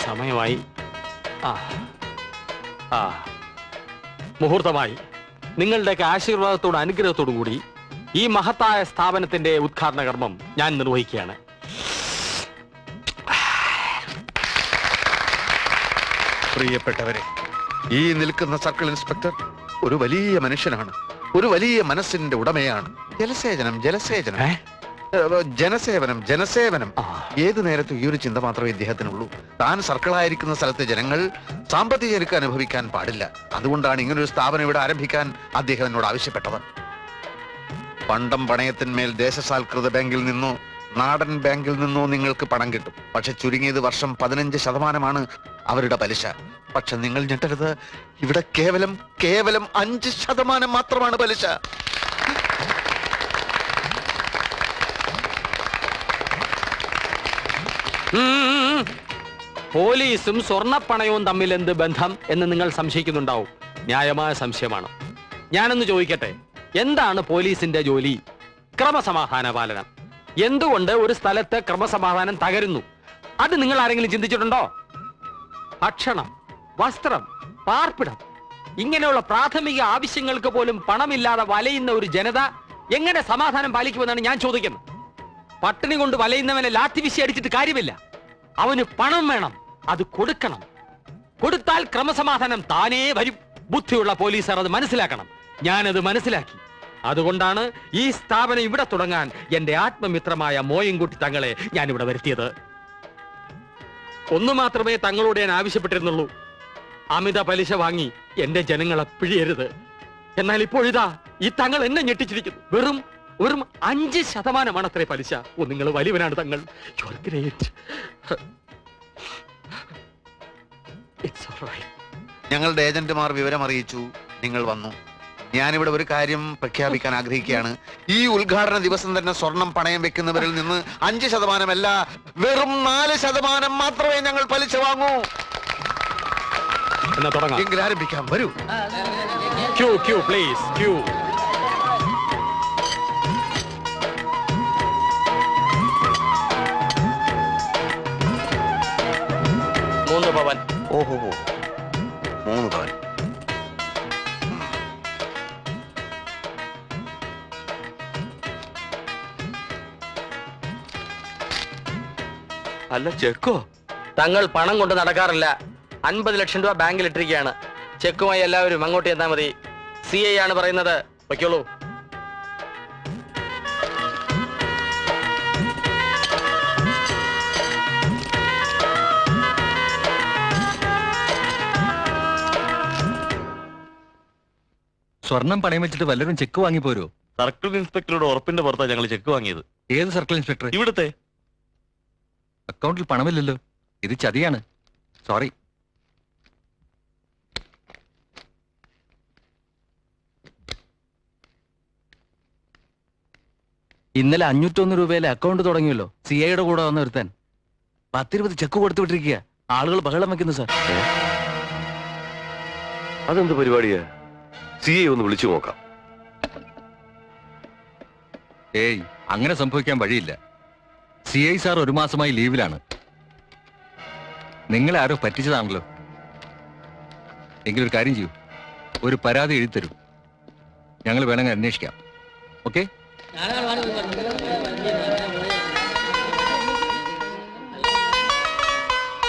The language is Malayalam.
സമയമായി. ആ ആ മുഹൂർത്തമായി. നിങ്ങളുടെയൊക്കെ ആശീർവാദത്തോടും അനുഗ്രഹത്തോടും കൂടി ഈ മഹത്തായ സ്ഥാപനത്തിന്റെ ഉദ്ഘാടന കർമ്മം ഞാൻ നിർവഹിക്കുകയാണ്. പ്രിയപ്പെട്ടവരെ, ഈ നിൽക്കുന്ന സർക്കിൾ ഇൻസ്പെക്ടർ ഒരു വലിയ മനുഷ്യനാണ്, ഒരു വലിയ മനസ്സിന്റെ ഉടമയാണ്. ജലസേചനം ജലസേചനം ജനസേവനം ജനസേവനം. ഏതു നേരത്തും ഈ ഒരു ചിന്ത മാത്രമേ ഇദ്ദേഹത്തിനുള്ളൂ. താൻ സർക്കിളായിരിക്കുന്ന സ്ഥലത്തെ ജനങ്ങൾ സാമ്പത്തിക ഞെരുക്ക് അനുഭവിക്കാൻ പാടില്ല. അതുകൊണ്ടാണ് ഇങ്ങനൊരു സ്ഥാപനം ഇവിടെ ആരംഭിക്കാൻ അദ്ദേഹം എന്നോട് ആവശ്യപ്പെട്ടത്. പണ്ടം പണയത്തിന്മേൽ ദേശസാൽകൃത ബാങ്കിൽ നിന്നോ നാടൻ ബാങ്കിൽ നിന്നോ നിങ്ങൾക്ക് പണം കിട്ടും. പക്ഷെ ചുരുങ്ങിയത് വർഷം 15% അവരുടെ പലിശ. പക്ഷെ നിങ്ങൾ ഞെട്ടരുത്, ഇവിടെ കേവലം 5% മാത്രമാണ് പലിശ. പോലീസും സ്വർണ്ണപ്പണയവും തമ്മിൽ എന്ത് ബന്ധം എന്ന് നിങ്ങൾ സംശയിക്കുന്നുണ്ടാവും. ന്യായമായ സംശയമാണ്. ഞാനൊന്ന് ചോദിക്കട്ടെ, എന്താണ് പോലീസിന്റെ ജോലി? ക്രമസമാധാന പാലനം. എന്തുകൊണ്ട് ഒരു സ്ഥലത്ത് ക്രമസമാധാനം തകരുന്നു? അത് നിങ്ങൾ ആരെങ്കിലും ചിന്തിച്ചിട്ടുണ്ടോ? ഭക്ഷണം, വസ്ത്രം, പാർപ്പിടം, ഇങ്ങനെയുള്ള പ്രാഥമിക ആവശ്യങ്ങൾക്ക് പോലും പണമില്ലാതെ വലയുന്ന ഒരു ജനത എങ്ങനെ സമാധാനം പാലിക്കുമെന്നാണ് ഞാൻ ചോദിക്കുന്നത്. പട്ടിണി കൊണ്ട് വലയുന്നവനെ ലാത്തി വീശി അടിച്ചിട്ട് കാര്യമില്ല. അവന് പണം വേണം, അത് കൊടുക്കണം. കൊടുത്താൽ ക്രമസമാധാനം താനേ വരും. ബുദ്ധിയുള്ള പോലീസുകാർ അത് മനസ്സിലാക്കണം. ഞാനത് മനസ്സിലാക്കി. അതുകൊണ്ടാണ് ഈ സ്ഥാപനം ഇവിടെ തുടങ്ങാൻ എന്റെ ആത്മമിത്രമായ മോയൻകുട്ടി തങ്ങളെ ഞാനിവിടെ വരുത്തിയത്. ഒന്നു മാത്രമേ തങ്ങളോട് ഞാൻ ആവശ്യപ്പെട്ടിരുന്നുള്ളൂ, അമിത പലിശ വാങ്ങി എന്റെ ജനങ്ങളെ പിഴിയരുത്. എന്നാൽ ഇപ്പോഴിതാ ഈ തങ്ങൾ എന്നെ ഞെട്ടിച്ചിരിക്കുന്നു. വെറും 5% അത്രേ പലിശ. നിങ്ങൾ വലിയവനാണ് തങ്ങൾ. ഞങ്ങളുടെ ഏജന്റുമാർ വിവരം അറിയിച്ചു, നിങ്ങൾ വന്നു. ഞാനിവിടെ ഒരു കാര്യം പ്രഖ്യാപിക്കാൻ ആഗ്രഹിക്കുകയാണ്. ഈ ഉദ്ഘാടന ദിവസം തന്നെ സ്വർണം പണയം വെക്കുന്നവരിൽ നിന്ന് 5% അല്ല, വെറും 4% മാത്രമേ ഞങ്ങൾ പലിശ വാങ്ങൂ. എങ്കിൽ ആരംഭിക്കാം. വരൂ. പ്ലീസ് ക്യൂ. ഓഹോ, 3 പവൻ. അല്ല, ചെക്കോ? തങ്ങൾ പണം കൊണ്ട് നടക്കാറില്ല. 50 ലക്ഷം രൂപ ബാങ്കിൽ ഇട്ടിരിക്കുകയാണ്. ചെക്കുമായി എല്ലാവരും അങ്ങോട്ട് ചെന്നാൽ മതി. CI ആണ് പറയുന്നത്. വയ്ക്കോളൂ. സ്വർണം പണയം വെച്ചിട്ട് വല്ലവരും ചെക്ക് വാങ്ങി പോരോ? സർക്കിൾ ഇൻസ്പെക്ടറുടെ ഉറപ്പിന്റെ പുറത്താണ് ഞങ്ങൾ ചെക്ക് വാങ്ങിയത്. ഏത് സർക്കിൾ ഇൻസ്പെക്ടർ? ഇവിടുത്തെ. അക്കൗണ്ടിൽ പണമില്ലല്ലോ. ഇത് ചതിയാണ്. സോറി. ഇന്നലെ 501 രൂപയിലെ അക്കൗണ്ട് തുടങ്ങിയല്ലോ. CIയുടെ കൂടെ വന്ന് ഒരുത്താൻ 10-20 ചെക്ക് കൊടുത്തു വിട്ടിരിക്കുക. ആളുകൾ ബഹളം വെക്കുന്നു സാർ. അതെന്ത് പരിപാടിയാ? CI ഒന്ന് വിളിച്ചു നോക്കാം. ഏയ്, അങ്ങനെ സംഭവിക്കാൻ വഴിയില്ല. CI സാർ 1 മാസമായി ലീവിലാണ്. നിങ്ങളെ ആരോ പറ്റിച്ചതാണല്ലോ. എങ്കിലൊരു കാര്യം ചെയ്യൂ, ഒരു പരാതി എഴുതി തരൂ. ഞങ്ങൾ വേണമെങ്കിൽ അന്വേഷിക്കാം. ഓക്കെ?